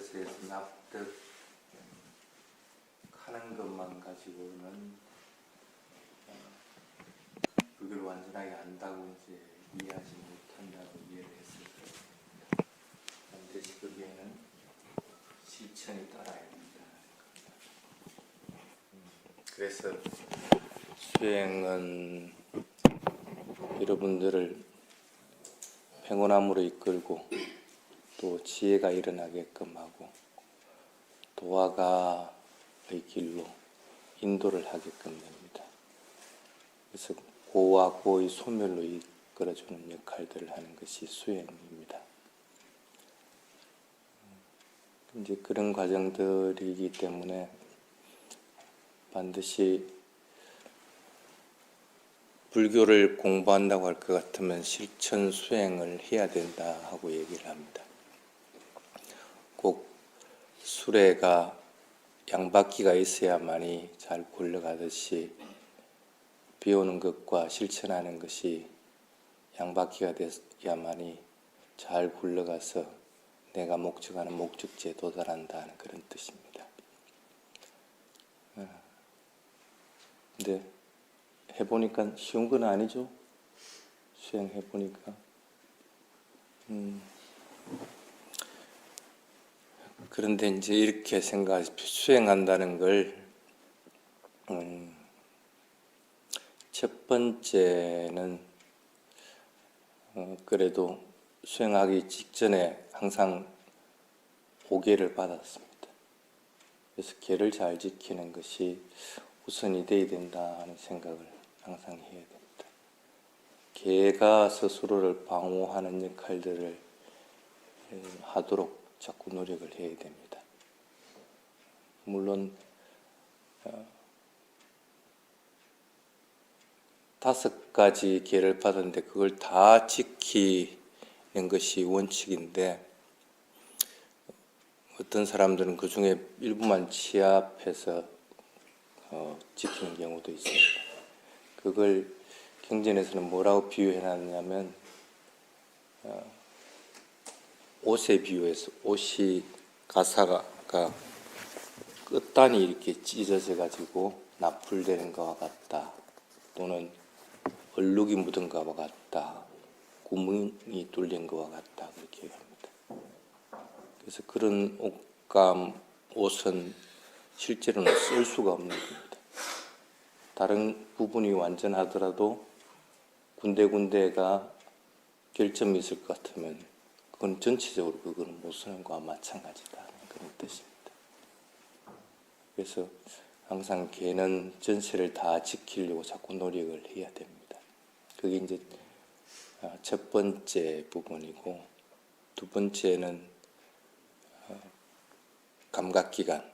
것에서 납득하는 것만 가지고는 불교를 완전하게 안다고 이제 이해하지 못한다고 이해를 했을 거예요. 반드시 거기에는 실천이 따라야 된다. 그래서 수행은 여러분들을 평온함으로 이끌고 또 지혜가 일어나게끔 하고 도화가의 길로 인도를 하게끔 됩니다. 그래서 고와 고의 소멸로 이끌어주는 역할들을 하는 것이 수행입니다. 이제 그런 과정들이기 때문에 반드시 불교를 공부한다고 할 것 같으면 실천 수행을 해야 된다 하고 얘기를 합니다. 꼭 수레가 양바퀴가 있어야만이 잘 굴러가듯이 배우는 것과 실천하는 것이 양바퀴가 돼야만이 잘 굴러가서 내가 목적하는 목적지에 도달한다는 그런 뜻입니다. 근데 해보니까 쉬운 건 아니죠? 수행해보니까. 그런데 이제 이렇게 수행한다는 걸, 첫 번째는, 그래도 수행하기 직전에 항상 오계를 받았습니다. 그래서 계를 잘 지키는 것이 우선이 돼야 된다는 생각을 항상 해야 됩니다. 계가 스스로를 방어하는 역할들을 하도록 자꾸 노력을 해야 됩니다. 물론 5가지 계를 받았는데 그걸 다 지키는 것이 원칙인데 어떤 사람들은 그 중에 일부만 취합해서 지키는 경우도 있습니다. 그걸 경전에서는 뭐라고 비유해놨냐면 옷에 비유해서 옷이 가사가 끝단이 이렇게 찢어져 가지고 납불되는 것과 같다, 또는 얼룩이 묻은 것과 같다, 구멍이 뚫린 것과 같다, 그렇게 얘기합니다. 그래서 그런 옷은 실제로는 쓸 수가 없는 겁니다. 다른 부분이 완전하더라도 군데군데가 결점이 있을 것 같으면 그건 전체적으로 그거는 못 쓰는 것과 마찬가지다, 그런 뜻입니다. 그래서 항상 개는 전체를 다 지키려고 자꾸 노력을 해야 됩니다. 그게 이제 첫 번째 부분이고, 두 번째는 감각기관.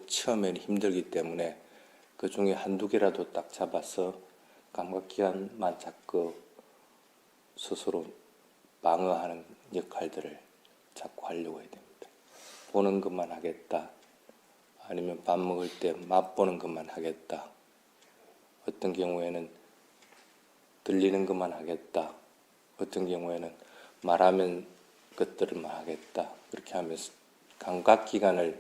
처음에는 힘들기 때문에 그 중에 한두 개라도 딱 잡아서 감각기관만 자꾸 스스로 방어하는 역할들을 자꾸 하려고 해야 됩니다. 보는 것만 하겠다, 아니면 밥 먹을 때 맛보는 것만 하겠다, 어떤 경우에는 들리는 것만 하겠다, 어떤 경우에는 말하면 것들만 하겠다, 그렇게 하면서 감각기관을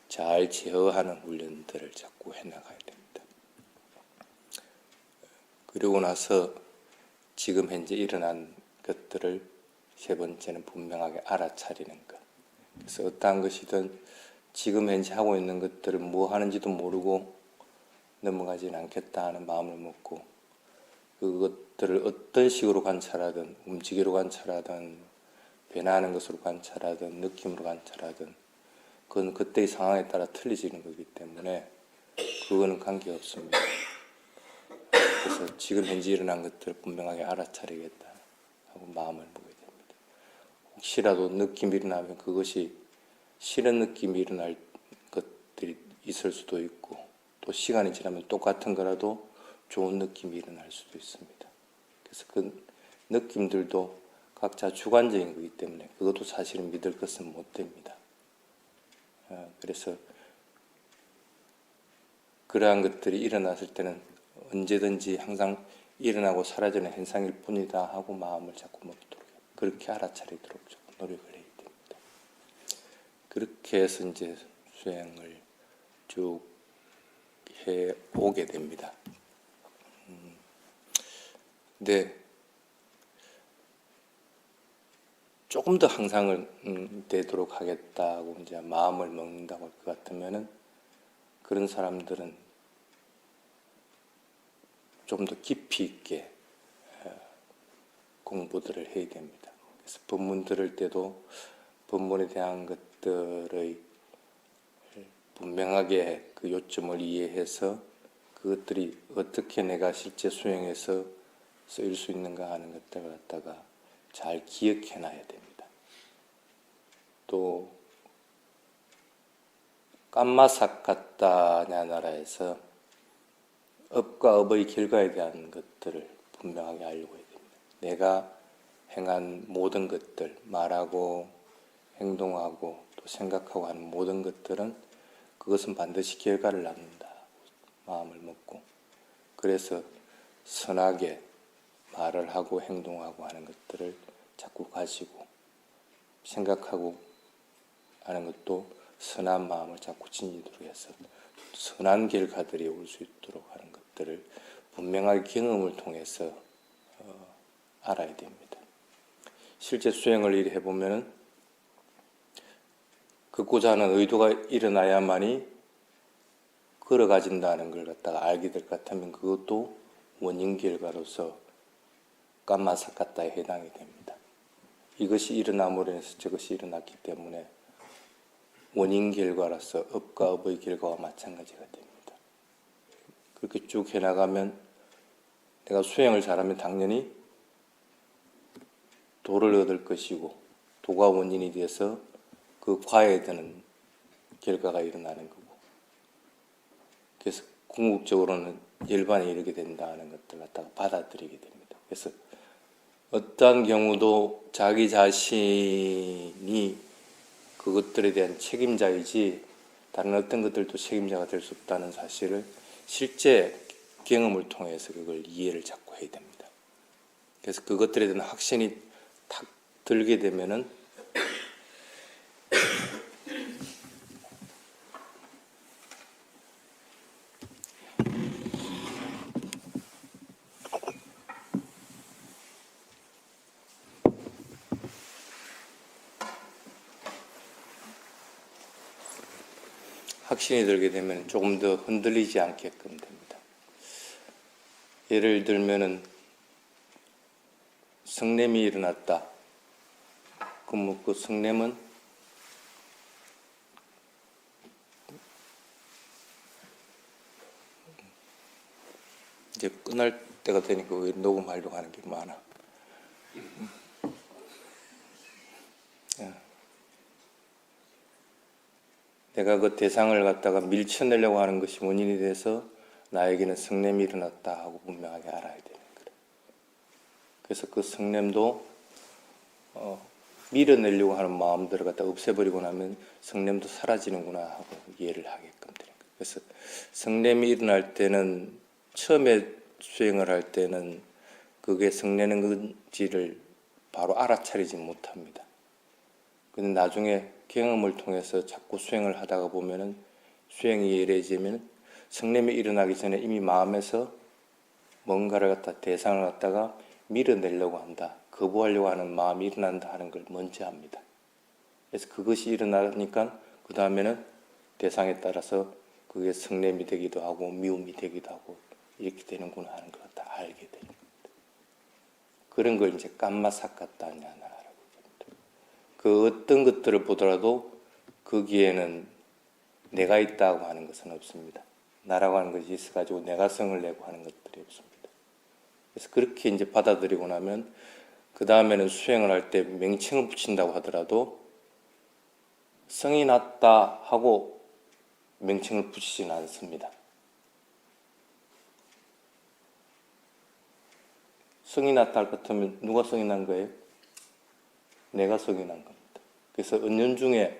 잘 제어하는 훈련들을 자꾸 해나가야 됩니다. 그리고 나서 지금 현재 일어난 것들을 세 번째는 분명하게 알아차리는 것. 그래서 어떠한 것이든 지금 현재 하고 있는 것들을 뭐 하는지도 모르고 넘어가지는 않겠다 하는 마음을 먹고, 그것들을 어떤 식으로 관찰하든, 움직이로 관찰하든, 변화하는 것으로 관찰하든, 느낌으로 관찰하든, 그건 그때의 상황에 따라 틀려지는 거기 때문에 그거는 관계없습니다. 그래서 지금 현재 일어난 것들을 분명하게 알아차리겠다 하고 마음을 먹어야 됩니다. 혹시라도 느낌이 일어나면 그것이 싫은 느낌이 일어날 것들이 있을 수도 있고, 또 시간이 지나면 똑같은 거라도 좋은 느낌이 일어날 수도 있습니다. 그래서 그 느낌들도 각자 주관적인 거기 때문에 그것도 사실은 믿을 것은 못 됩니다. 그래서 그러한 것들이 일어났을 때는 언제든지 항상 일어나고 사라지는 현상일 뿐이다 하고 마음을 자꾸 먹도록, 그렇게 알아차리도록 노력을 해야 됩니다. 그렇게 해서 이제 수행을 쭉 해 오게 됩니다. 근데 조금 더 향상을 되도록 하겠다고 이제 마음을 먹는다고 할 것 같으면은 그런 사람들은 좀 더 깊이 있게 공부들을 해야 됩니다. 그래서 법문 들을 때도 법문에 대한 것들의 분명하게 그 요점을 이해해서 그것들이 어떻게 내가 실제 수행해서 쓰일 수 있는가 하는 것들을 갖다가 잘 기억해 놔야 됩니다. 또 깜마사카타냐 나라에서 업과 업의 결과에 대한 것들을 분명하게 알고 해야 됩니다. 내가 행한 모든 것들, 말하고 행동하고 또 생각하고 하는 모든 것들은 그것은 반드시 결과를 낳는다 마음을 먹고, 그래서 선하게 말을 하고 행동하고 하는 것들을 자꾸 가지고 생각하고 하는 것도 선한 마음을 자꾸 지니도록 해서 선한 결과들이 올 수 있도록 하는 것들을 분명하게 경험을 통해서 알아야 됩니다. 실제 수행을 이렇게 해보면은 걷고자 하는 의도가 일어나야만이 걸어가진다는 걸 갖다가 알게 될 것 같으면 그것도 원인 결과로서 깜마사카타에 해당이 됩니다. 이것이 일어남으로 인해서 저것이 일어났기 때문에 원인 결과로서 업과 업의 결과와 마찬가지가 됩니다. 그렇게 쭉 해나가면 내가 수행을 잘하면 당연히 도를 얻을 것이고 도가 원인이 돼서 그 과에 드는 결과가 일어나는 거고, 그래서 궁극적으로는 열반에 이르게 된다는 것들을 갖다가 받아들이게 됩니다. 그래서 어떠한 경우도 자기 자신이 그것들에 대한 책임자이지 다른 어떤 것들도 책임자가 될 수 없다는 사실을 실제 경험을 통해서 그걸 이해를 자꾸 해야 됩니다. 그래서 그것들에 대한 확신이 탁 들게 되면은 확신이 들게 되면 조금 더 흔들리지 않게끔 됩니다. 예를 들면은 성냄이 일어났다. 그럼 그 성냄은 이제 끝날 때가 되니까 녹음하려고 하는 게 많아. 내가 그 대상을 갖다가 밀쳐내려고 하는 것이 원인이 돼서 나에게는 성냄이 일어났다 하고 분명하게 알아야 되는 거예요. 그래서 그 성냄도 밀어내려고 하는 마음들을 갖다 없애버리고 나면 성냄도 사라지는구나 하고 이해를 하게끔 되는 거예요. 그래서 성냄이 일어날 때는 처음에 수행을 할 때는 그게 성내는 건지를 바로 알아차리지 못합니다. 근데 나중에 경험을 통해서 자꾸 수행을 하다가 보면은 수행이 예래지면 성냄이 일어나기 전에 이미 마음에서 뭔가를 갖다 대상을 갖다가 밀어내려고 한다, 거부하려고 하는 마음이 일어난다 하는 걸 먼저 합니다. 그래서 그것이 일어나니까 그 다음에는 대상에 따라서 그게 성냄이 되기도 하고 미움이 되기도 하고 이렇게 되는구나 하는 걸 다 알게 되는 겁니다. 그런 걸 이제 깜마사카타냐라고 합니다. 그 어떤 것들을 보더라도 거기에는 내가 있다고 하는 것은 없습니다. 나라고 하는 것이 있어가지고 내가 성을 내고 하는 것들이 없습니다. 그래서 그렇게 이제 받아들이고 나면 그 다음에는 수행을 할 때 명칭을 붙인다고 하더라도 성이 났다 하고 명칭을 붙이지는 않습니다. 성이 났다 할 것 같으면 누가 성이 난 거예요? 내가 성이 난 겁니다. 그래서 은연중에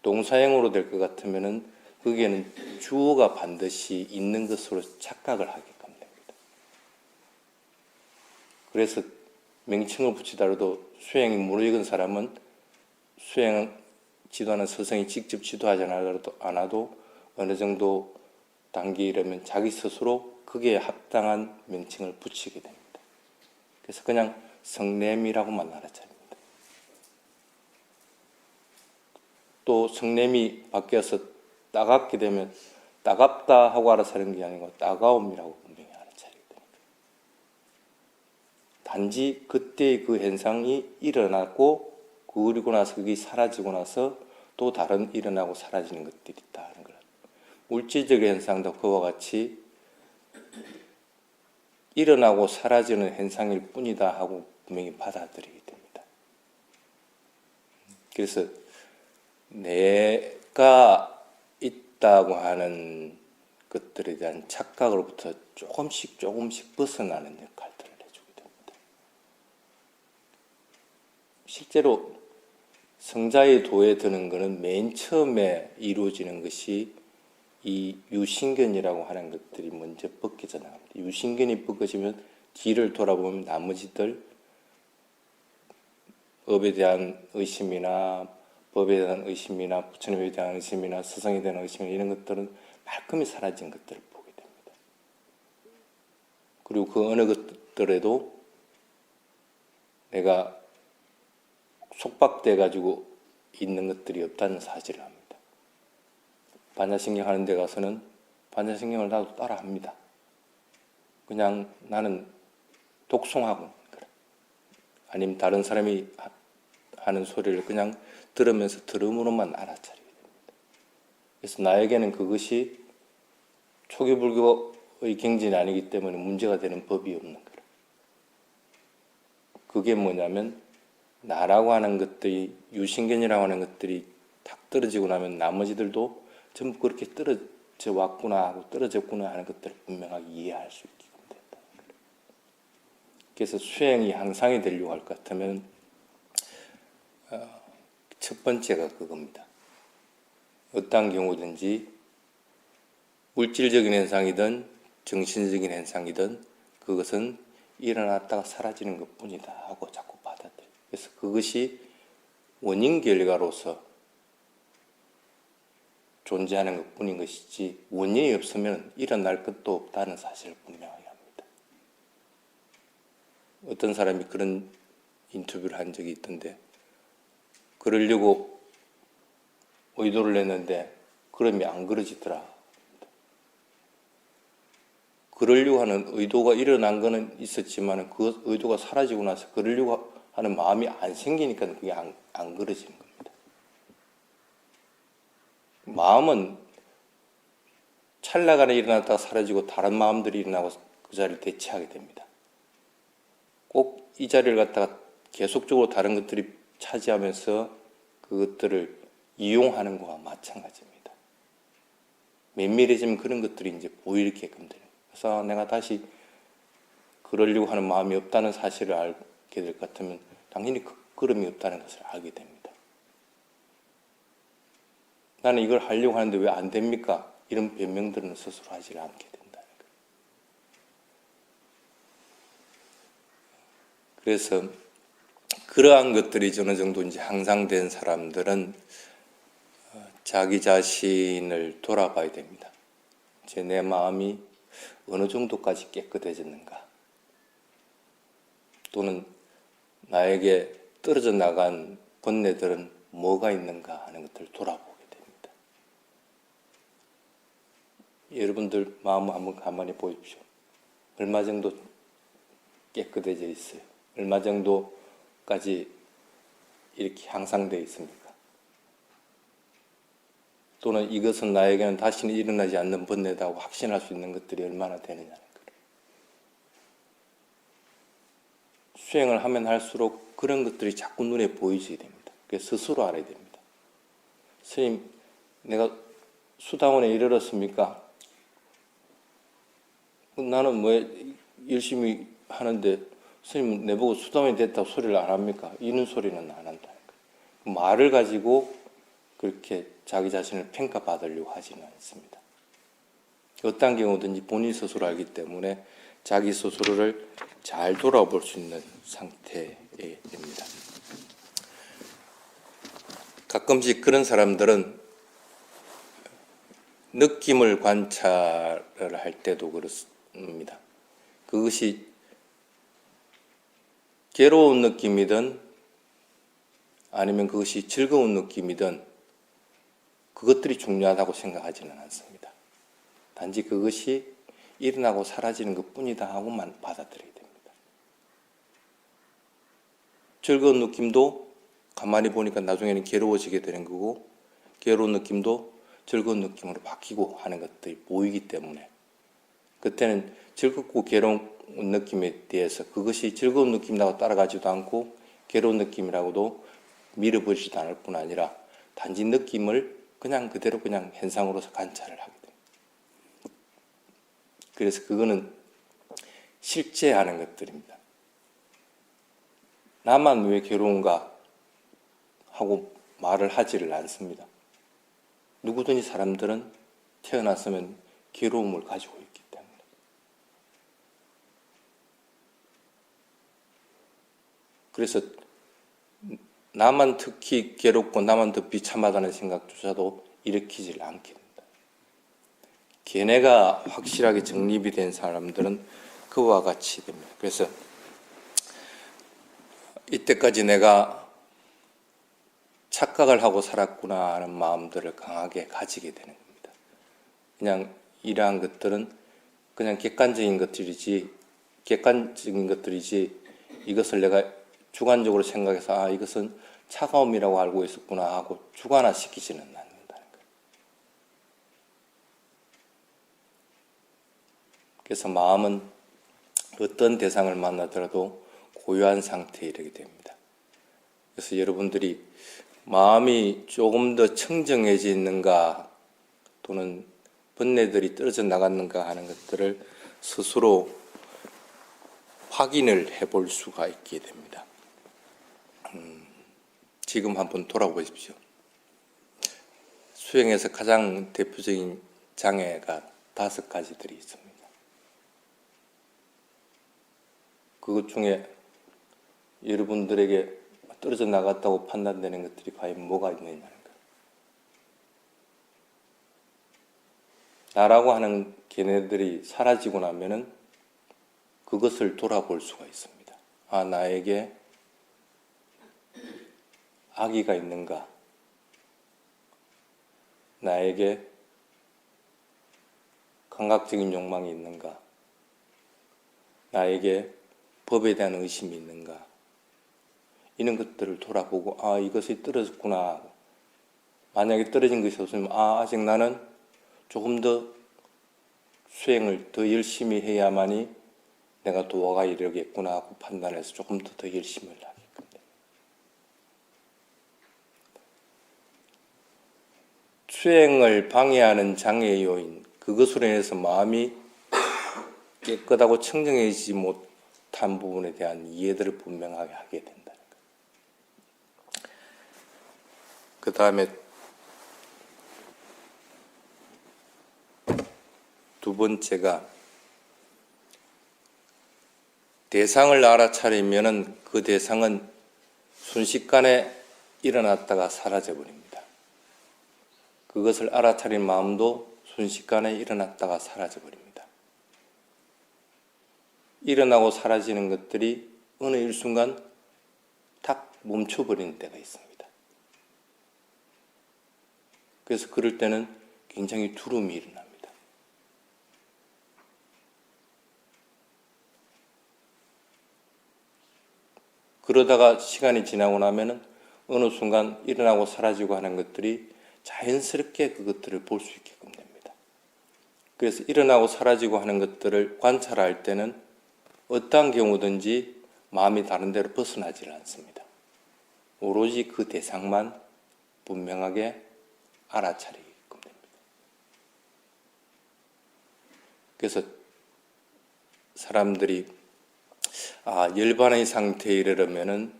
동사형으로 될 것 같으면은 거기에는 주어가 반드시 있는 것으로 착각을 하게끔 됩니다. 그래서 명칭을 붙이더라도 수행이 무르익은 사람은 수행 지도하는 스승이 직접 지도하지 않아도 어느 정도 단계 이르면 자기 스스로 거기에 합당한 명칭을 붙이게 됩니다. 그래서 그냥 성냄이라고만 알아차립니다. 또 성냄이 바뀌어서 따갑게 되면 따갑다 하고 알아차리는 게 아니고 따가움이라고 분명히 알아차리게 됩니다. 단지 그때의 그 현상이 일어나고 그리고 나서 그게 사라지고 나서 또 다른 일어나고 사라지는 것들이 있다 하는 걸. 물질적 현상도 그와 같이 일어나고 사라지는 현상일 뿐이다 하고 분명히 받아들이게 됩니다. 그래서 내가 있다고 하는 것들에 대한 착각으로부터 조금씩 벗어나는 역할들을 해주게 됩니다. 실제로 성자의 도에 드는 것은 맨 처음에 이루어지는 것이 이 유신견이라고 하는 것들이 먼저 벗겨져 나갑니다. 유신견이 벗겨지면 뒤를 돌아보면 나머지들 업에 대한 의심이나 법에 대한 의심이나 부처님에 대한 의심이나 스승에 대한 의심이나 이런 것들은 말끔히 사라진 것들을 보게 됩니다. 그리고 그 어느 것들에도 내가 속박돼 가지고 있는 것들이 없다는 사실을 합니다. 반야신경 하는 데 가서는 반야신경을 나도 따라 합니다. 그냥 나는 독송하고 그래. 아니면 다른 사람이 하는 소리를 그냥 들으면서 들음으로만 알아차리게 됩니다. 그래서 나에게는 그것이 초기불교의 경진이 아니기 때문에 문제가 되는 법이 없는 거라. 그게 뭐냐면 나라고 하는 것들이 유신견이라고 하는 것들이 탁 떨어지고 나면 나머지들도 전부 그렇게 떨어져 왔구나 하고 떨어졌구나 하는 것들을 분명하게 이해할 수 있게 된다. 그래서 수행이 향상이 되려고 할 것 같으면 첫 번째가 그겁니다. 어떤 경우든지 물질적인 현상이든 정신적인 현상이든 그것은 일어났다가 사라지는 것뿐이다 하고 자꾸 받아들여요. 그래서 그것이 원인 결과로서 존재하는 것뿐인 것이지 원인이 없으면 일어날 것도 없다는 사실을 분명하게 합니다. 어떤 사람이 그런 인터뷰를 한 적이 있던데 그러려고 의도를 냈는데 그럼이 안 그러지더라. 그러려고 하는 의도가 일어난 거는 있었지만 그 의도가 사라지고 나서 그러려고 하는 마음이 안 생기니까 그게 안 그러지는 겁니다. 마음은 찰나간에 일어났다가 사라지고 다른 마음들이 일어나고 그 자리를 대체하게 됩니다. 꼭 이 자리를 갖다가 계속적으로 다른 것들이 차지하면서 그것들을 이용하는 것과 마찬가지입니다. 면밀해지면 그런 것들이 이제 보이게끔 돼요. 그래서 내가 다시 그러려고 하는 마음이 없다는 사실을 알게 될 것 같으면 당연히 그름이 없다는 것을 알게 됩니다. 나는 이걸 하려고 하는데 왜 안 됩니까? 이런 변명들은 스스로 하지 않게 된다는 거예요. 그래서 그러한 것들이 어느 정도 이제 향상된 사람들은 자기 자신을 돌아봐야 됩니다. 내 마음이 어느 정도까지 깨끗해졌는가? 또는 나에게 떨어져 나간 번뇌들은 뭐가 있는가 하는 것들을 돌아보게 됩니다. 여러분들 마음을 한번 가만히 보십시오. 얼마 정도 깨끗해져 있어요? 얼마 정도까지 이렇게 향상되어 있습니까? 또는 이것은 나에게는 다시는 일어나지 않는 번뇌다고 확신할 수 있는 것들이 얼마나 되느냐는 거예요. 수행을 하면 할수록 그런 것들이 자꾸 눈에 보이게 됩니다. 그래서 스스로 알아야 됩니다. 스님, 내가 수다원에 이르렀습니까? 나는 뭐 열심히 하는데 스님은 내보고 수다원이 됐다고 소리를 안 합니까? 이런 소리는 안 한다는 거예요. 말을 가지고 그렇게 자기 자신을 평가받으려고 하지는 않습니다. 어떤 경우든지 본인 스스로 알기 때문에 자기 스스로를 잘 돌아볼 수 있는 상태에 됩니다. 가끔씩 그런 사람들은 느낌을 관찰을 할 때도 그렇습니다. 그것이 괴로운 느낌이든 아니면 그것이 즐거운 느낌이든 그것들이 중요하다고 생각하지는 않습니다. 단지 그것이 일어나고 사라지는 것뿐이다 하고만 받아들여야 됩니다. 즐거운 느낌도 가만히 보니까 나중에는 괴로워지게 되는 거고, 괴로운 느낌도 즐거운 느낌으로 바뀌고 하는 것들이 보이기 때문에 그때는 즐겁고 괴로운 느낌에 대해서 그것이 즐거운 느낌이라고 따라가지도 않고 괴로운 느낌이라고도 밀어버리지도 않을 뿐 아니라 단지 느낌을 그냥 그대로 그냥 현상으로서 관찰을 하게 됩니다. 그래서 그거는 실제 하는 것들입니다. 나만 왜 괴로운가 하고 말을 하지를 않습니다. 누구든지 사람들은 태어났으면 괴로움을 가지고 있기 때문에. 그래서 나만 특히 괴롭고 나만 더 비참하다는 생각조차도 일으키질 않게 됩니다. 걔네가 확실하게 정립이 된 사람들은 그와 같이 됩니다. 그래서 이때까지 내가 착각을 하고 살았구나 하는 마음들을 강하게 가지게 되는 겁니다. 그냥 이러한 것들은 그냥 객관적인 것들이지 이것을 내가 주관적으로 생각해서 이것은 차가움이라고 알고 있었구나 하고 주관화시키지는 않는다는 거예요. 그래서 마음은 어떤 대상을 만나더라도 고요한 상태에 이르게 됩니다. 그래서 여러분들이 마음이 조금 더 청정해지는가 또는 번뇌들이 떨어져 나갔는가 하는 것들을 스스로 확인을 해볼 수가 있게 됩니다. 지금 한번 돌아보십시오. 수행에서 가장 대표적인 장애가 5가지들이 있습니다. 그것 중에 여러분들에게 떨어져 나갔다고 판단되는 것들이 과연 뭐가 있느냐는 거예요. 나라고 하는 걔네들이 사라지고 나면은 그것을 돌아볼 수가 있습니다. 나에게 악의가 있는가? 나에게 감각적인 욕망이 있는가? 나에게 법에 대한 의심이 있는가? 이런 것들을 돌아보고 이것이 떨어졌구나. 만약에 떨어진 것이 없으면 아직 나는 조금 더 수행을 더 열심히 해야만이 내가 도화가 이르겠구나 하고 판단해서 조금 더 열심히 하게끔 됩니다. 수행을 방해하는 장애 요인, 그것으로 인해서 마음이 깨끗하고 청정해지지 못한 부분에 대한 이해들을 분명하게 하게 된다는 거예요. 그 다음에 두 번째가 대상을 알아차리면은 그 대상은 순식간에 일어났다가 사라져버립니다. 그것을 알아차린 마음도 순식간에 일어났다가 사라져버립니다. 일어나고 사라지는 것들이 어느 일순간 탁 멈춰버리는 때가 있습니다. 그래서 그럴 때는 굉장히 두려움이 일어납니다. 그러다가 시간이 지나고 나면은 어느 순간 일어나고 사라지고 하는 것들이 자연스럽게 그것들을 볼 수 있게끔 됩니다. 그래서 일어나고 사라지고 하는 것들을 관찰할 때는 어떠한 경우든지 마음이 다른 데로 벗어나질 않습니다. 오로지 그 대상만 분명하게 알아차리게끔 됩니다. 그래서 사람들이 열반의 상태에 이르려면은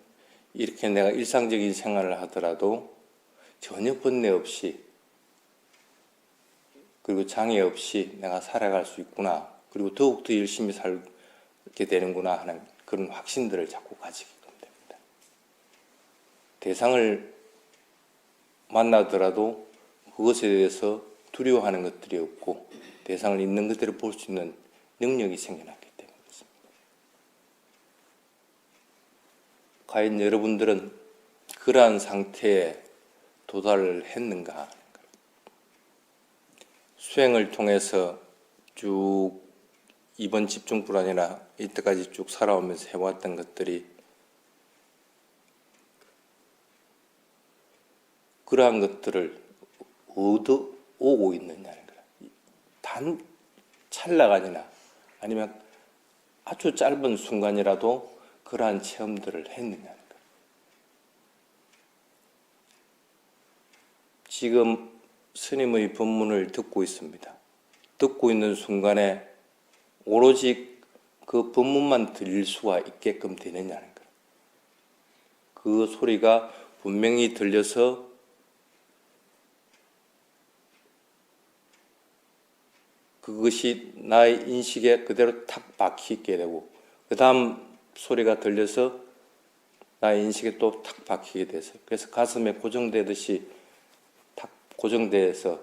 이렇게 내가 일상적인 생활을 하더라도 전혀 번뇌 없이 그리고 장애 없이 내가 살아갈 수 있구나. 그리고 더욱더 열심히 살게 되는구나 하는 그런 확신들을 자꾸 가지게끔 됩니다. 대상을 만나더라도 그것에 대해서 두려워하는 것들이 없고 대상을 있는 그대로 볼 수 있는 능력이 생겨났기 때문입니다. 과연 여러분들은 그러한 상태에 도달을 했는가 하는 거예요. 수행을 통해서 쭉 이번 집중불안이나 이때까지 쭉 살아오면서 해왔던 것들이 그러한 것들을 얻어오고 있느냐는 거예요. 단 찰나간이나 아니면 아주 짧은 순간이라도 그러한 체험들을 했느냐는 거예요. 지금 스님의 법문을 듣고 있습니다. 듣고 있는 순간에 오로지 그 법문만 들릴 수가 있게끔 되느냐는 거예요. 그 소리가 분명히 들려서 그것이 나의 인식에 그대로 탁 박히게 되고 그 다음 소리가 들려서 나의 인식에 또 탁 박히게 돼서 그래서 가슴에 고정되듯이 탁 고정돼서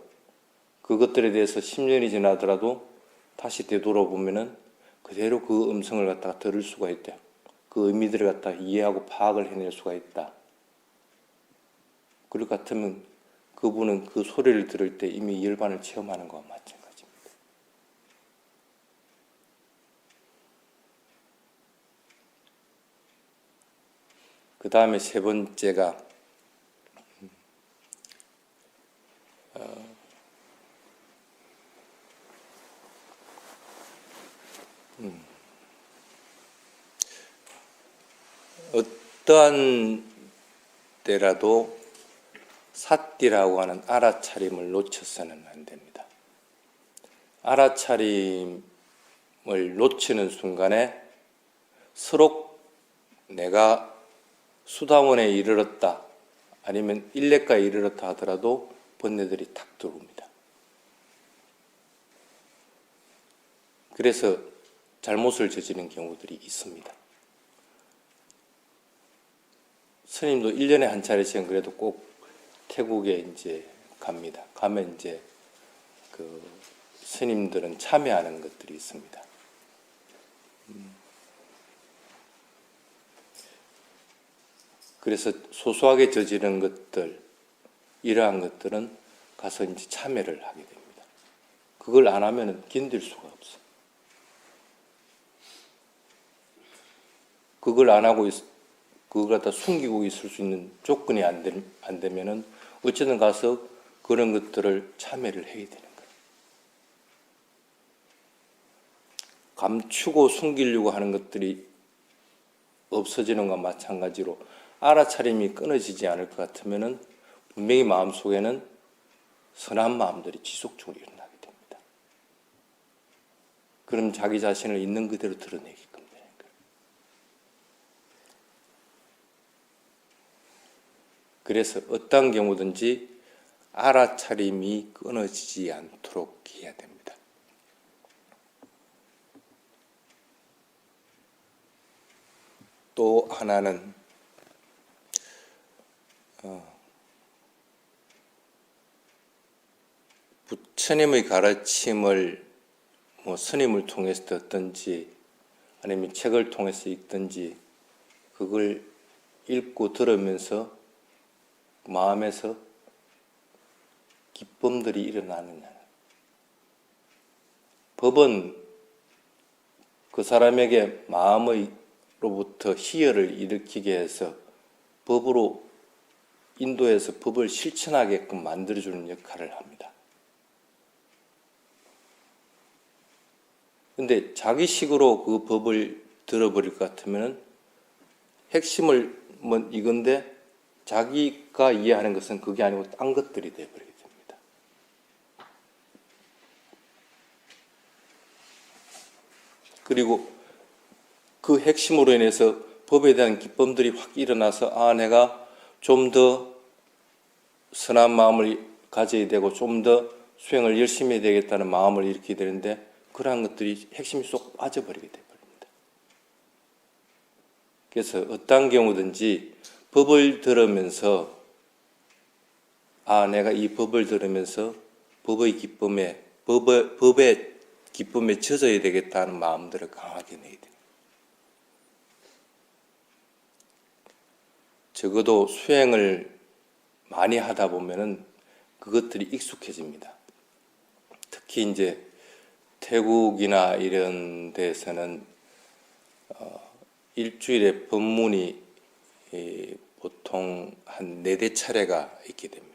그것들에 대해서 10년이 지나더라도 다시 되돌아보면은 그대로 그 음성을 갖다가 들을 수가 있다. 그 의미들을 갖다가 이해하고 파악을 해낼 수가 있다. 그럴 것 같으면 그분은 그 소리를 들을 때 이미 열반을 체험하는 것과 마찬가지입니다. 그 다음에 세 번째가 어떠한 때라도 삿띠라고 하는 알아차림을 놓쳐서는 안 됩니다. 알아차림을 놓치는 순간에 서로 내가 수다원에 이르렀다 아니면 일레가에 이르렀다 하더라도 번뇌들이 탁 들어옵니다. 그래서 잘못을 저지른 경우들이 있습니다. 스님도 1년에 한 차례씩은 그래도 꼭 태국에 이제 갑니다. 가면 이제 그 스님들은 참여하는 것들이 있습니다. 그래서 소소하게 저지른 것들, 이러한 것들은 가서 이제 참여를 하게 됩니다. 그걸 안 하면은 견딜 수가 없어. 그걸 안 하고 그걸 갖다 숨기고 있을 수 있는 조건이 안 되면은 어쨌든 가서 그런 것들을 참여를 해야 되는 거예요. 감추고 숨기려고 하는 것들이 없어지는 것과 마찬가지로 알아차림이 끊어지지 않을 것 같으면은 분명히 마음속에는 선한 마음들이 지속적으로 일어나게 됩니다. 그럼 자기 자신을 있는 그대로 드러내게끔 되는 거예요. 그래서 어떤 경우든지 알아차림이 끊어지지 않도록 해야 됩니다. 또 하나는 부처님의 가르침을 스님을 통해서 듣든지 아니면 책을 통해서 읽든지 그걸 읽고 들으면서 마음에서 기쁨들이 일어나느냐. 법은 그 사람에게 마음으로부터 희열을 일으키게 해서 법으로 인도해서 법을 실천하게끔 만들어주는 역할을 합니다. 근데 자기식으로 그 법을 들어버릴 것 같으면 핵심을 이건데 자기가 이해하는 것은 그게 아니고 딴 것들이 되어버리게 됩니다. 그리고 그 핵심으로 인해서 법에 대한 기쁨들이 확 일어나서 내가 좀 더 선한 마음을 가져야 되고 좀 더 수행을 열심히 해야 되겠다는 마음을 일으키게 되는데 그러한 것들이 핵심이 쏙 빠져버리게 되어버립니다. 그래서 어떤 경우든지 법을 들으면서 내가 이 법을 들으면서 법의 기쁨에 젖어야 되겠다는 마음들을 강하게 내야 돼요. 적어도 수행을 많이 하다 보면은 그것들이 익숙해집니다. 특히 이제 태국이나 이런 데서는 일주일에 법문이 보통 한 4대 차례가 있게 됩니다.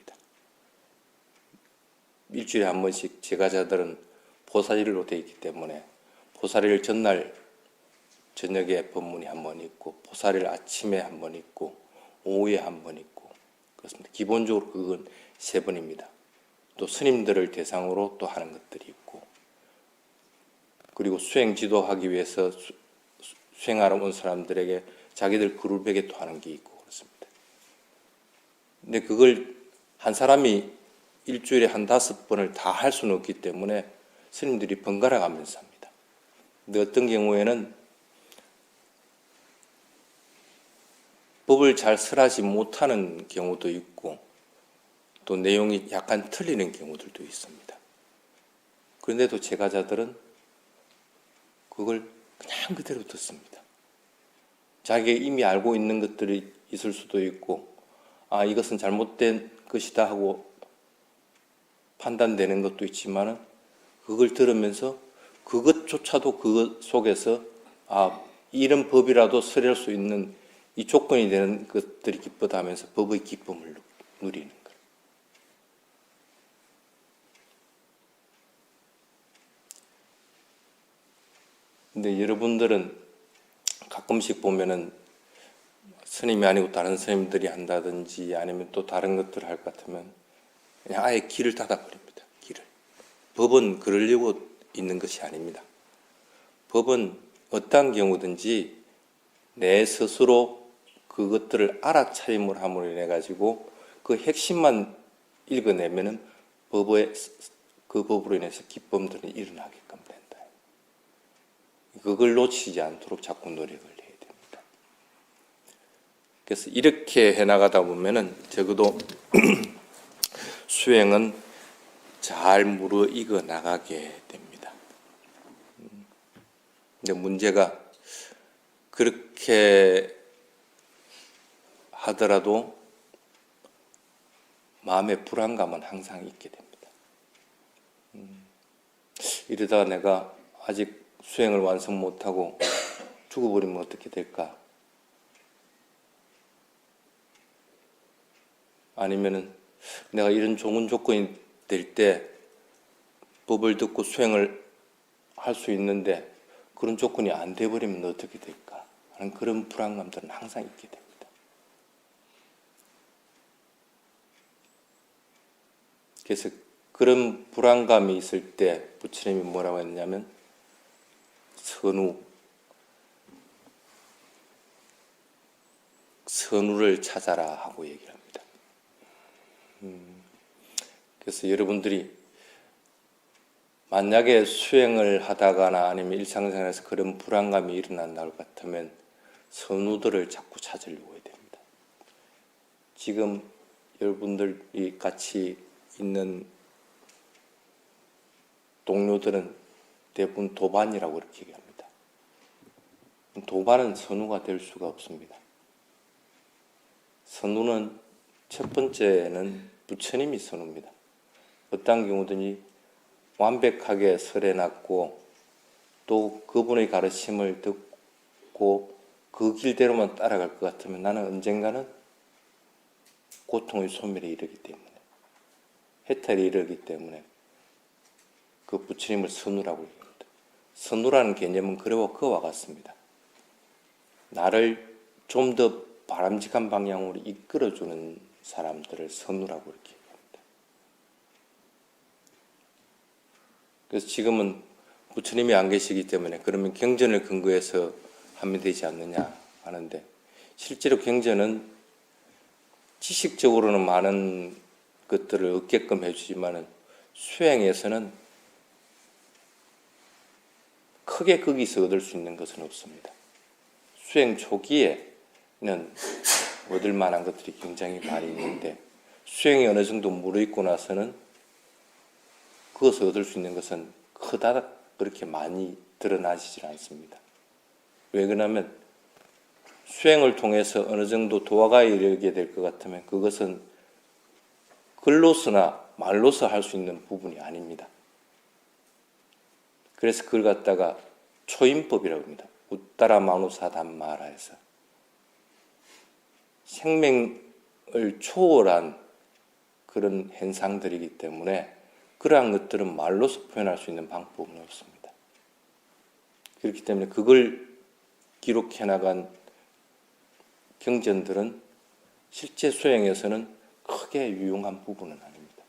일주일에 한 번씩 제가자들은 보살일로 되어 있기 때문에 보살일 전날 저녁에 법문이 한 번 있고 보살일 아침에 한 번 있고 오후에 한 번 있고 그렇습니다. 기본적으로 그건 3번입니다. 또 스님들을 대상으로 또 하는 것들이 있고 그리고 수행 지도하기 위해서 수행하러 온 사람들에게 자기들 그룹에게 또 하는 게 있고 그렇습니다. 근데 그걸 한 사람이 일주일에 한 5번을 다 할 수는 없기 때문에 스님들이 번갈아 가면서 합니다. 근데 어떤 경우에는 법을 잘 설하지 못하는 경우도 있고 또 내용이 약간 틀리는 경우들도 있습니다. 그런데도 제가자들은 그걸 그냥 그대로 듣습니다. 자기가 이미 알고 있는 것들이 있을 수도 있고 이것은 잘못된 것이다 하고 판단되는 것도 있지만은 그걸 들으면서 그것조차도 그것 속에서 이런 법이라도 설할 수 있는 이 조건이 되는 것들이 기쁘다 하면서 법의 기쁨을 누리는 거예요. 근데 여러분들은 가끔씩 보면은 스님이 아니고 다른 스님들이 한다든지 아니면 또 다른 것들을 할 것 같으면 그냥 아예 길을 닫아버립니다. 길을. 법은 그러려고 있는 것이 아닙니다. 법은 어떠한 경우든지 내 스스로 그것들을 알아차림을 함으로 인해 가지고 그 핵심만 읽어내면은 그 법으로 인해서 기쁨들이 일어나게끔 된다. 그걸 놓치지 않도록 자꾸 노력을 해야 됩니다. 그래서 이렇게 해나가다 보면은 적어도 수행은 잘 무르익어 나가게 됩니다. 근데 문제가 그렇게 하더라도 마음의 불안감은 항상 있게 됩니다. 이러다가 내가 아직 수행을 완성 못하고 죽어버리면 어떻게 될까? 아니면은 내가 이런 좋은 조건이 될 때 법을 듣고 수행을 할 수 있는데 그런 조건이 안 돼버리면 어떻게 될까? 하는 그런 불안감들은 항상 있게 됩니다. 그래서 그런 불안감이 있을 때 부처님이 뭐라고 했냐면 선우를 찾아라 하고 얘기를 합니다. 그래서 여러분들이 만약에 수행을 하다가나 아니면 일상생활에서 그런 불안감이 일어난다 것 같으면 선우들을 자꾸 찾으려고 해야 됩니다. 지금 여러분들이 같이 있는 동료들은 대부분 도반이라고 그렇게 얘기합니다. 도반은 선우가 될 수가 없습니다. 선우는 첫 번째는 부처님이 선우입니다. 어떤 경우든지 완벽하게 설해놨고 또 그분의 가르침을 듣고 그 길대로만 따라갈 것 같으면 나는 언젠가는 고통의 소멸에 이르기 때문에 해탈에 이르기 때문에 그 부처님을 선우라고 얘기합니다. 선우라는 개념은 그와 같습니다. 나를 좀 더 바람직한 방향으로 이끌어주는 사람들을 선우라고 이렇게 얘기합니다. 그래서 지금은 부처님이 안 계시기 때문에 그러면 경전을 근거해서 하면 되지 않느냐 하는데 실제로 경전은 지식적으로는 많은 것들을 얻게끔 해주지만은 수행에서는 크게 거기서 얻을 수 있는 것은 없습니다. 수행 초기에는 얻을 만한 것들이 굉장히 많이 있는데 수행이 어느 정도 무르익고 나서는 그것을 얻을 수 있는 것은 그다닥 그렇게 많이 드러나지질 않습니다. 왜 그러냐면 수행을 통해서 어느 정도 도화가 이르게 될 것 같으면 그것은 글로서나 말로서 할 수 있는 부분이 아닙니다. 그래서 그걸 갖다가 초인법이라고 합니다. 우따라 마누사 담마라 해서 생명을 초월한 그런 현상들이기 때문에 그러한 것들은 말로서 표현할 수 있는 방법은 없습니다. 그렇기 때문에 그걸 기록해 나간 경전들은 실제 수행에서는 크게 유용한 부분은 아닙니다.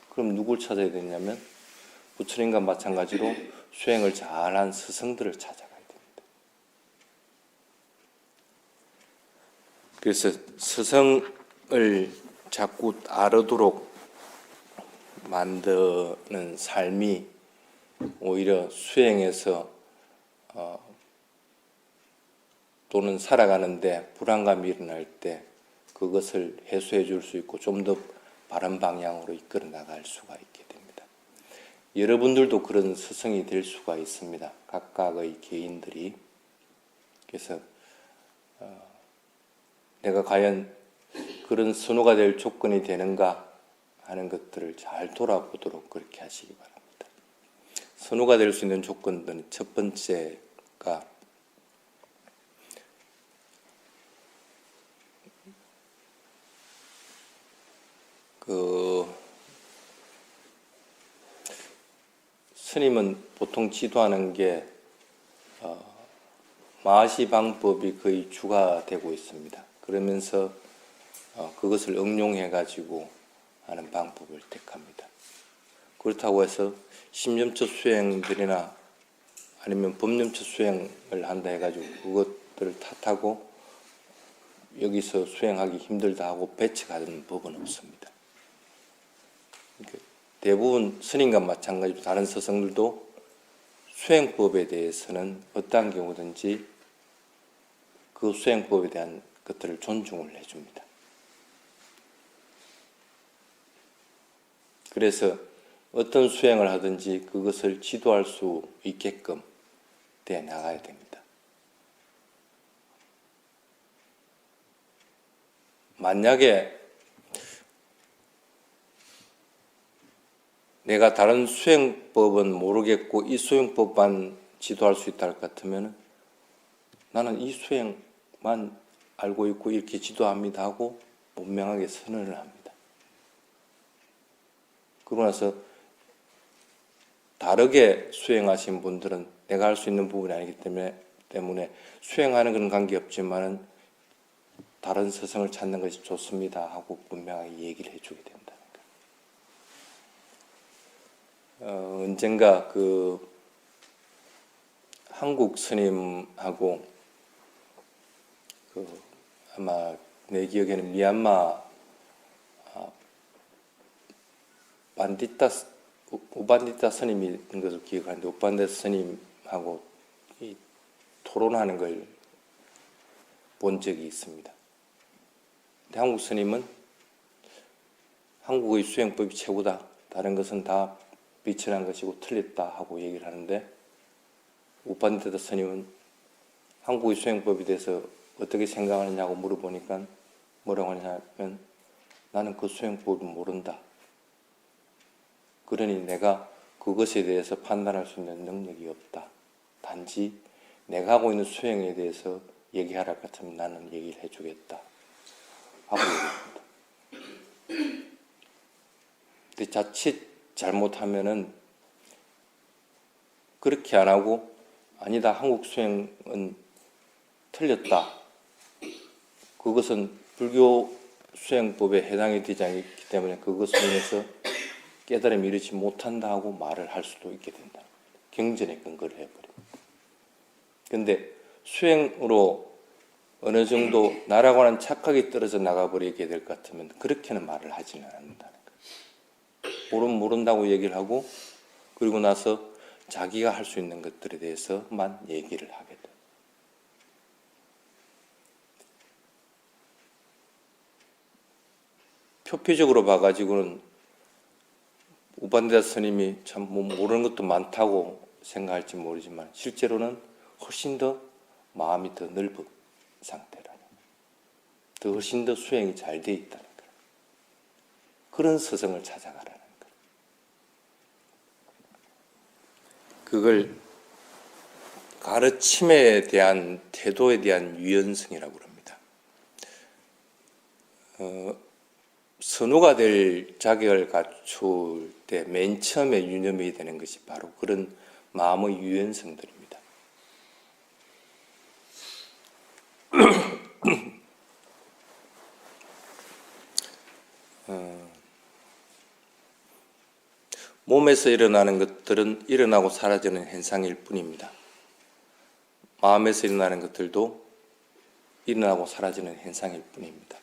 그럼 누굴 찾아야 되냐면 부처님과 마찬가지로 수행을 잘한 스승들을 찾아가야 됩니다. 그래서 스승을 자꾸 따르도록 만드는 삶이 오히려 수행에서 또는 살아가는데 불안감이 일어날 때 그것을 해소해 줄 수 있고 좀 더 바른 방향으로 이끌어 나갈 수가 있게 됩니다. 여러분들도 그런 스승이 될 수가 있습니다. 각각의 개인들이. 그래서 내가 과연 그런 선호가 될 조건이 되는가 하는 것들을 잘 돌아보도록 그렇게 하시기 바랍니다. 선호가 될 수 있는 조건들은 첫 번째가 스님은 보통 지도하는 게 마시 방법이 거의 주가 되고 있습니다. 그러면서 그것을 응용해 가지고 하는 방법을 택합니다. 그렇다고 해서 심념처 수행들이나 아니면 법념처 수행을 한다 해가지고 그것들을 탓하고 여기서 수행하기 힘들다 하고 배척하는 법은 없습니다. 대부분 스님과 마찬가지로 다른 스승들도 수행법에 대해서는 어떠한 경우든지 그 수행법에 대한 것들을 존중을 해줍니다. 그래서 어떤 수행을 하든지 그것을 지도할 수 있게끔 돼 나가야 됩니다. 만약에 내가 다른 수행법은 모르겠고 이 수행법만 지도할 수 있다 할 것 같으면 나는 이 수행만 알고 있고 이렇게 지도합니다 하고 분명하게 선언을 합니다. 그러고 나서 다르게 수행하신 분들은 내가 할 수 있는 부분이 아니기 때문에 수행하는 건 관계없지만은 다른 스승을 찾는 것이 좋습니다 하고 분명하게 얘기를 해주게 됩니다. 언젠가 한국 스님하고 아마 내 기억에는 미얀마 우반디타 스님이 있는 것을 기억하는데 우반디타 스님하고 토론하는 걸 본 적이 있습니다. 근데 한국 스님은 한국의 수행법이 최고다. 다른 것은 다 비천한 것이고 틀렸다 하고 얘기를 하는데 우반디타 스님은 한국의 수행법에 대해서 어떻게 생각하느냐고 물어보니까 뭐라고 하냐면 나는 그 수행법을 모른다. 그러니 내가 그것에 대해서 판단할 수 있는 능력이 없다. 단지 내가 하고 있는 수행에 대해서 얘기하라 같으면 나는 얘기를 해주겠다 하고 얘기합니다. 근데 자칫 잘못하면은 그렇게 안 하고 아니다 한국 수행은 틀렸다. 그것은 불교 수행법에 해당이 되지 않기 때문에 그것을 인해서 깨달음이 이르지 못한다 하고 말을 할 수도 있게 된다. 경전에 근거를 해버립니다. 그런데 수행으로 어느 정도 나라고는 착각이 떨어져 나가버리게 될 것 같으면 그렇게는 말을 하지는 않는다는 거예요. 모른다고 얘기를 하고 그리고 나서 자기가 할 수 있는 것들에 대해서만 얘기를 하게 돼요. 표피적으로 봐가지고는 우반대자 스님이 참 뭐 모르는 것도 많다고 생각할지 모르지만 실제로는 훨씬 더 마음이 더 넓은 상태라는, 더 훨씬 더 수행이 잘 돼 있다는 거예요. 그런 스승을 찾아가라는 거예요. 그걸 가르침에 대한 태도에 대한 유연성이라고 합니다. 선우가 될 자격을 갖출 때 맨 처음에 유념해야 되는 것이 바로 그런 마음의 유연성들입니다. 몸에서 일어나는 것들은 일어나고 사라지는 현상일 뿐입니다. 마음에서 일어나는 것들도 일어나고 사라지는 현상일 뿐입니다.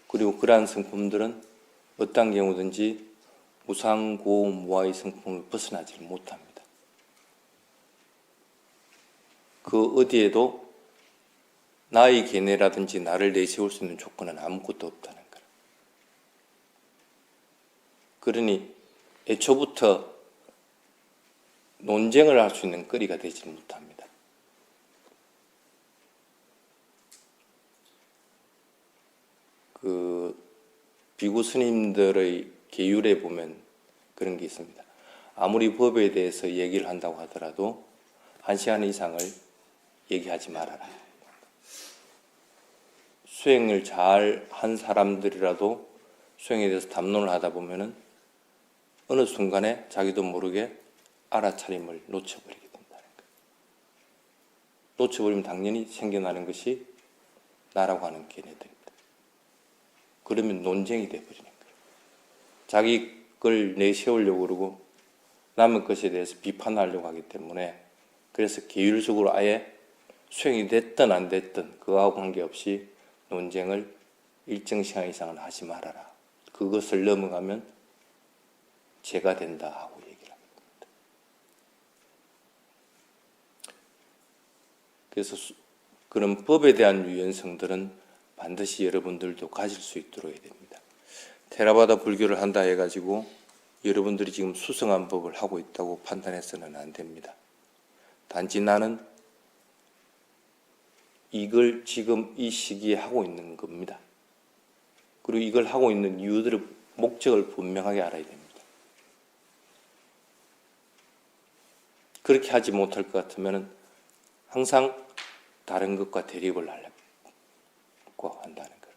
그리고 그러한 성품들은 어떤 경우든지 무상고무와의 성품을 벗어나지를 못합니다. 그 어디에도 나의 견해라든지 나를 내세울 수 있는 조건은 아무것도 없다는 거예요. 그러니 애초부터 논쟁을 할 수 있는 거리가 되지 못합니다. 그 비구 스님들의 계율에 보면 그런 게 있습니다. 아무리 법에 대해서 얘기를 한다고 하더라도 1시간 이상을 얘기하지 말아라. 수행을 잘 한 사람들이라도 수행에 대해서 담론을 하다 보면은 어느 순간에 자기도 모르게 알아차림을 놓쳐버리게 된다는 거예요. 놓쳐버리면 당연히 생겨나는 것이 나라고 하는 견해들입니다. 그러면 논쟁이 돼버리는 거예요. 자기 걸 내세우려고 그러고 남의 것에 대해서 비판하려고 하기 때문에, 그래서 계율적으로 아예 수행이 됐든 안 됐든 그거하고 관계없이 논쟁을 일정 시간 이상은 하지 말아라. 그것을 넘어가면 죄가 된다 하고 얘기를 합니다. 그래서 그런 법에 대한 유연성들은 반드시 여러분들도 가질 수 있도록 해야 됩니다. 테라바다 불교를 한다 해가지고 여러분들이 지금 수성한 법을 하고 있다고 판단해서는 안 됩니다. 단지 나는 이걸 지금 이 시기에 하고 있는 겁니다. 그리고 이걸 하고 있는 이유들의 목적을 분명하게 알아야 됩니다. 그렇게 하지 못할 것 같으면 항상 다른 것과 대립을 하려고 한다는 거예요.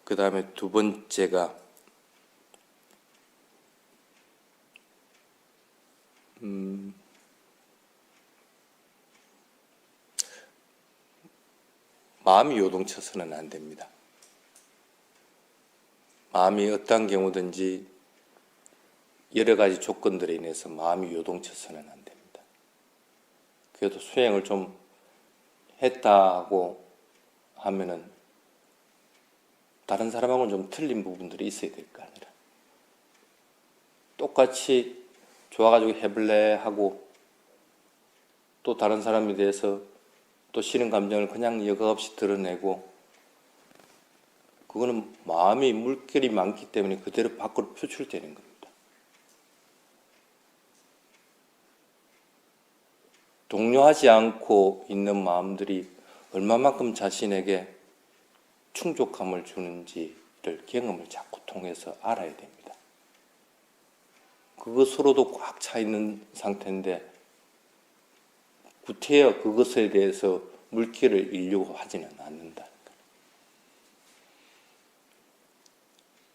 그 다음에 두 번째가 마음이 요동쳐서는 안 됩니다. 마음이 어떤 경우든지 여러 가지 조건들에 인해서 마음이 요동쳐서는 안 됩니다. 그래도 수행을 좀 했다고 하면은 다른 사람하고는 좀 틀린 부분들이 있어야 될 거 아니라, 똑같이 좋아가지고 해볼래 하고 또 다른 사람에 대해서 또 싫은 감정을 그냥 여과 없이 드러내고, 그거는 마음이 물결이 많기 때문에 그대로 밖으로 표출되는 겁니다. 동요하지 않고 있는 마음들이 얼마만큼 자신에게 충족감을 주는지를 경험을 자꾸 통해서 알아야 됩니다. 그것으로도 꽉 차 있는 상태인데 구태여 그것에 대해서 물기를 잃려고 하지는 않는다는 거예요.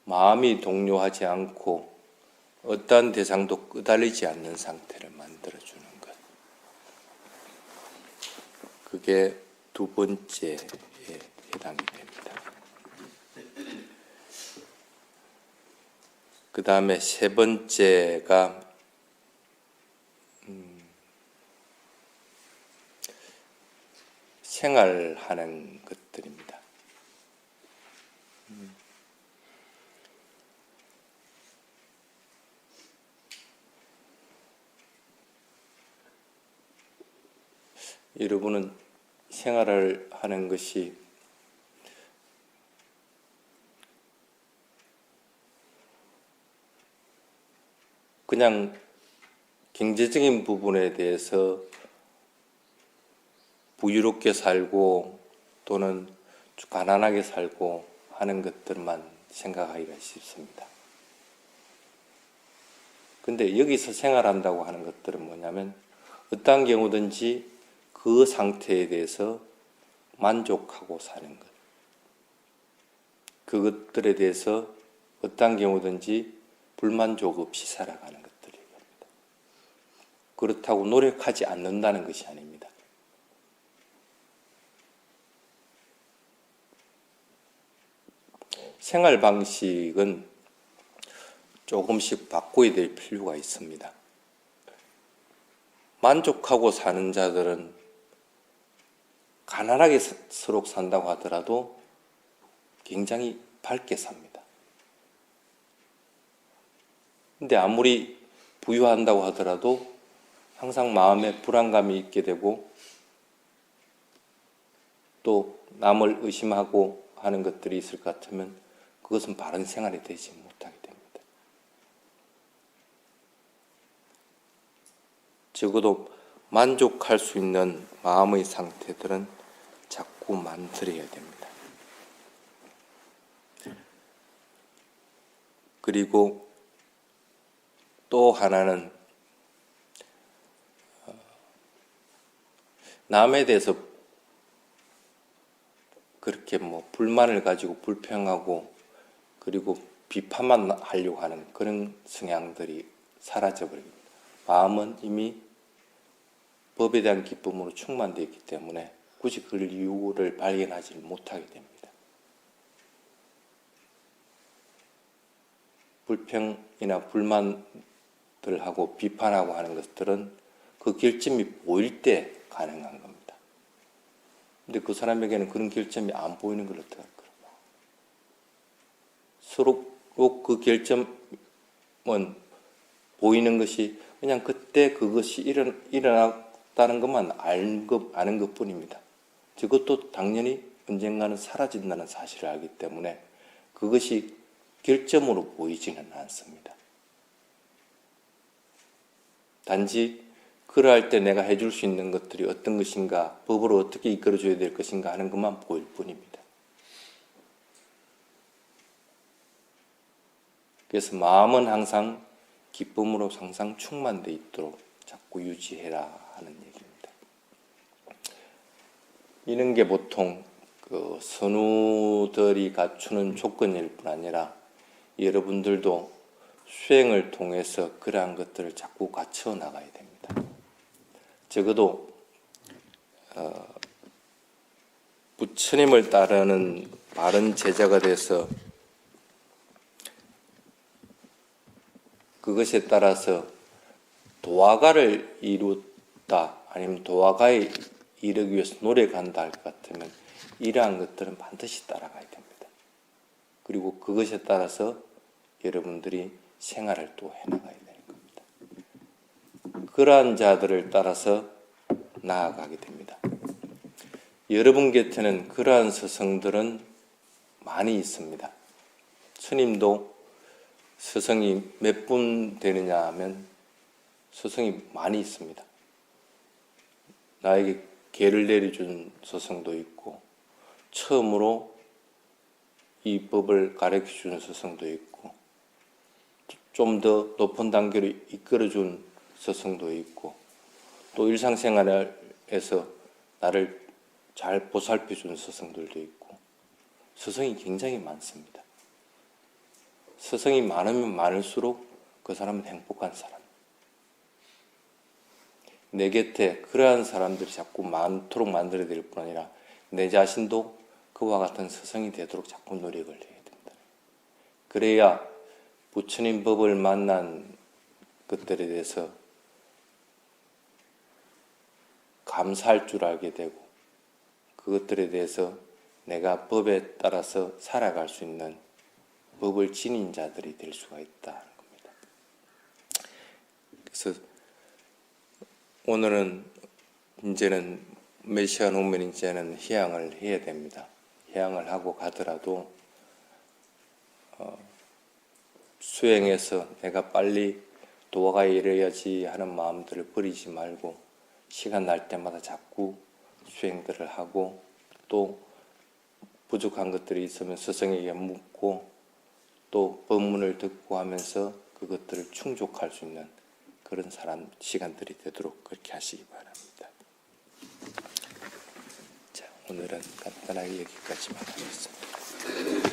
마음이 동요하지 않고 어떠한 대상도 끄달리지 않는 상태를 만들어주는 것. 그게 두 번째에 해당이 됩니다. 그 다음에 세 번째가 생활하는 것들입니다. 여러분은 생활을 하는 것이 그냥 경제적인 부분에 대해서 부유롭게 살고 또는 가난하게 살고 하는 것들만 생각하기가 쉽습니다. 근데 여기서 생활한다고 하는 것들은 뭐냐면 어떠한 경우든지 그 상태에 대해서 만족하고 사는 것. 그것들에 대해서 어떠한 경우든지 불만족 없이 살아가는 것들입니다. 그렇다고 노력하지 않는다는 것이 아닙니다. 생활 방식은 조금씩 바꿔야 될 필요가 있습니다. 만족하고 사는 자들은 가난하게 서로 산다고 하더라도 굉장히 밝게 삽니다. 근데 아무리 부유한다고 하더라도 항상 마음에 불안감이 있게 되고 또 남을 의심하고 하는 것들이 있을 것 같으면 그것은 바른 생활이 되지 못하게 됩니다. 적어도 만족할 수 있는 마음의 상태들은 자꾸 만들어야 됩니다. 그리고 또 하나는 남에 대해서 그렇게 불만을 가지고 불평하고 그리고 비판만 하려고 하는 그런 성향들이 사라져버립니다. 마음은 이미 법에 대한 기쁨으로 충만되어 있기 때문에 굳이 그 이유를 발견하지 못하게 됩니다. 불평이나 불만들하고 비판하고 하는 것들은 그 결점이 보일 때 가능한 겁니다. 근데 그 사람에게는 그런 결점이 안 보이는 걸 어떻게 할까요? 서로 그 결점은 보이는 것이 그냥 그때 그것이 일어났다는 것만 아는 것 뿐입니다. 그것도 당연히 언젠가는 사라진다는 사실을 알기 때문에 그것이 결점으로 보이지는 않습니다. 단지 그러할 때 내가 해줄 수 있는 것들이 어떤 것인가, 법으로 어떻게 이끌어줘야 될 것인가 하는 것만 보일 뿐입니다. 그래서 마음은 항상 기쁨으로 항상 충만되어 있도록 자꾸 유지해라 하는 얘기입니다. 이런 게 보통 그 선우들이 갖추는 조건일 뿐 아니라 여러분들도 수행을 통해서 그러한 것들을 자꾸 갖춰 나가야 됩니다. 적어도 부처님을 따르는 바른 제자가 돼서 그것에 따라서 도화가를 이루다 아니면 도화가에 이르기 위해서 노력한다 할 것 같으면 이러한 것들은 반드시 따라가야 됩니다. 그리고 그것에 따라서 여러분들이 생활을 또 해나가야 되는 겁니다. 그러한 자들을 따라서 나아가게 됩니다. 여러분 곁에는 그러한 스승들은 많이 있습니다. 스님도 스승이 몇 분 되느냐 하면 스승이 많이 있습니다. 나에게 계를 내려준 스승도 있고 처음으로 이 법을 가르쳐준 스승도 있고 좀 더 높은 단계로 이끌어준 스승도 있고 또 일상생활에서 나를 잘 보살펴준 스승들도 있고 스승이 굉장히 많습니다. 스승이 많으면 많을수록 그 사람은 행복한 사람. 내 곁에 그러한 사람들이 자꾸 많도록 만들어야 될 뿐 아니라 내 자신도 그와 같은 스승이 되도록 자꾸 노력을 해야 된다. 그래야 부처님 법을 만난 것들에 대해서 감사할 줄 알게 되고 그것들에 대해서 내가 법에 따라서 살아갈 수 있는 법을 지닌 자들이 될 수가 있다는 겁니다. 그래서 오늘은 이제는 몇 시간 후면 이제는 휴양을 해야 됩니다. 휴양을 하고 가더라도 수행해서 내가 빨리 도화가 이뤄야지 하는 마음들을 버리지 말고 시간 날 때마다 자꾸 수행들을 하고 또 부족한 것들이 있으면 스승에게 묻고 또 법문을 듣고 하면서 그것들을 충족할 수 있는 그런 시간들이 되도록 그렇게 하시기 바랍니다. 자, 오늘은 간단하게 여기까지만 하겠습니다.